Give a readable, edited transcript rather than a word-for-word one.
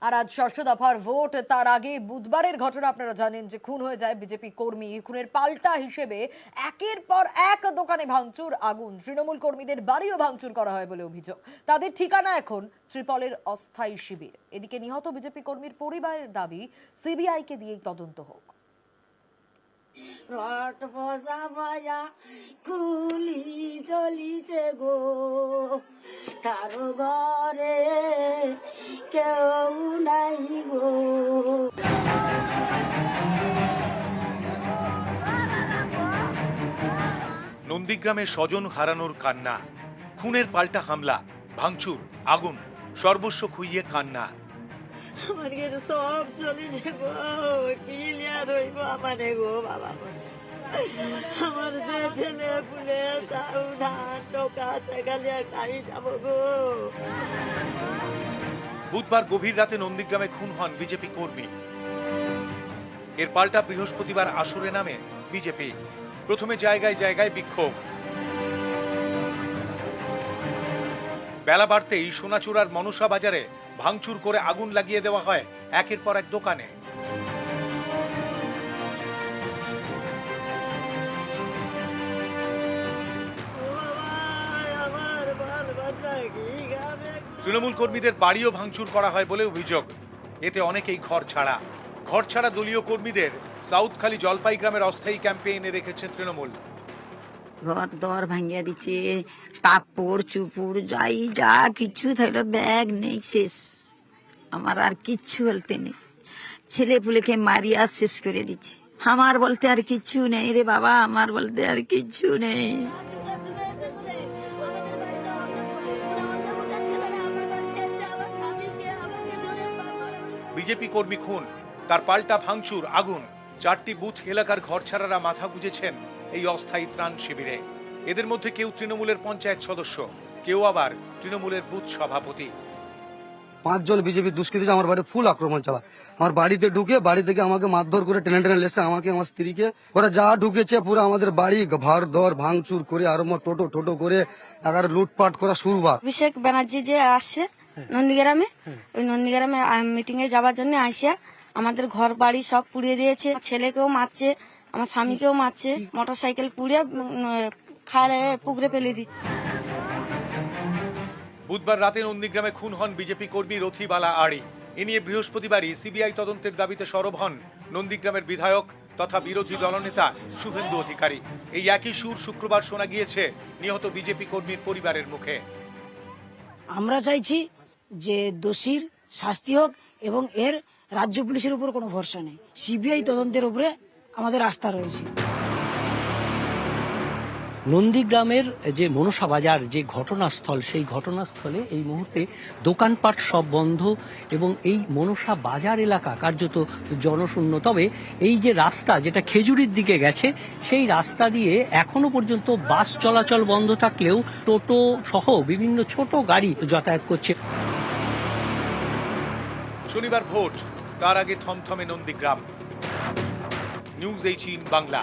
আর আজ ষষ্ঠ দফার ভোট, তার আগে বুধবারের ঘটনা আপনারা জানেন যে খুন হয়ে যায় বিজেপি কর্মী। খুনের পাল্টা হিসেবে একের পর এক দোকানে ভাঙচুর, আগুন, তৃণমূল কর্মীদের বাড়িও ভাঙচুর করা হয় বলে অভিযোগ। তাদের ঠিকানা এখন ত্রিপলের অস্থায়ী শিবির। এদিকে নিহত বিজেপি কর্মীর পরিবারের দাবি সিবিআইকে দিয়েই তদন্ত হোক। রট বসা বজা কুলি চলিছে গো, কারো ঘরে কেউ নাই গো। নন্দীগ্রামে স্বজন হারানোর কান্না, খুনের পাল্টা হামলা, ভাঙচুর, আগুন, সর্বস্ব খুইয়ে কান্না। আমার কাছে সব চলিছে গো, ক্লিয়ার হইব আমারে গো বাবা। আমার যে ছেলে পুলে চাউ ধান টোকা সেখানে খাই যাব গো। বুধবার গভীর রাতে নন্দীগ্রামে খুন হন বিজেপি কর্মী। এর পাল্টা বৃহস্পতিবার আসরে নামে বিজেপি। প্রথমে জায়গায় জায়গায় বিক্ষোভ। বেলা বাড়তেই সোনাচূড়ার মনসা বাজারে ভাঙচুর করে আগুন লাগিয়ে দেওয়া হয় একের পর এক দোকানে। তৃণমূল কর্মীদের বাড়িও ভাঙচুর করা হয় বলে অভিযোগ। এতে অনেকেই ঘর ছাড়া দলীয় কর্মীদের সাউথখালী জলপাই গ্রামের অস্থায়ী ক্যাম্পে এনে রেখেছে তৃণমূল। ঘর দর ভাঙিয়া দিচ্ছে, কাপড় চুপুর যাই যা কিছু থাকলে ব্যাগ নেই, শেষ। আমার আর কিচ্ছু বলতে নেই, ছেলে পুলেকে মারিয়া শেষ করে দিচ্ছে। আমার বলতে আর কিচ্ছু নেই রে বাবা, আমার বলতে আর কিচ্ছু নেই। বিজেপি কর্মী খুন, তার পাল্টা ভাঙচুর, আগুন। 4টি বুথ এলাকার ঘরছাড়ারা মাথা গুঁজেছেন এই অস্থায়ী ত্রাণ শিবিরে। এদের মধ্যে কেউ তৃণমূলের পঞ্চায়েত সদস্য, কেউ আবার তৃণমূলের বুথ সভাপতি। 5 জন বিজেপি দুষ্কৃতী আমার বাড়ি ফুল আক্রমণ চালা। আমার বাড়িতে ঢুকে বাড়ি থেকে আমাকে মারধর করে টেনে টেনে লেসে আমাকে, আমার স্ত্রীকে, ওরা যা ঢুকেছে পুরো আমাদের বাড়ি ঘর দর ভাঙচুর করে আরম্ভ টোটো করে এগারে লুটপাট করা শুরুবার। অভিষেক ব্যানার্জি যে আসছে নন্দীগ্রামে, ওই নন্দীগ্রামে মিটিং এ যাওয়ার জন্য আসিয়া আমাদের ঘর বাড়ি সব পুড়িয়ে দিয়েছে। ছেলেকেও মারছে, আমার স্বামীকেও মারছে, মোটরসাইকেল পুড়িয়ে খালে পুকুরে ফেলে দিচ্ছে। বুধবার রাতে নন্দীগ্রামে খুন হন বিজেপি কর্মী রথিবালা আড়ি। এ নিয়ে বৃহস্পতিবারই সিবিআই তদন্তের দাবিতে সরব হন নন্দীগ্রামের বিধায়ক তথা বিরোধী দলনেতা শুভেন্দু অধিকারী। এই একই সুর শুক্রবার শোনা গিয়েছে নিহত বিজেপি কর্মীর পরিবারের মুখে। আমরা চাইছি যে দোষীর শাস্তি হোক এবং এর রাজ্য পুলিশের উপর কোনো ভরসা নেই, সিবিআই তদন্তের উপরে আমাদের আস্থা রয়েছে। নন্দীগ্রামের যে মনসা বাজার যে ঘটনাস্থল, সেই ঘটনাস্থলে এই মুহূর্তে দোকানপাট সব বন্ধ এবং এই মনসা বাজার এলাকা কার্যত জনশূন্য। তবে এই যে রাস্তা যেটা খেজুরির দিকে গেছে, সেই রাস্তা দিয়ে এখনো পর্যন্ত বাস চলাচল বন্ধ থাকলেও টোটো সহ বিভিন্ন ছোট গাড়ি যাতায়াত করছে। শনিবার ভোট, তার আগে থমথমে নন্দীগ্রাম। নিউজ 18 বাংলা।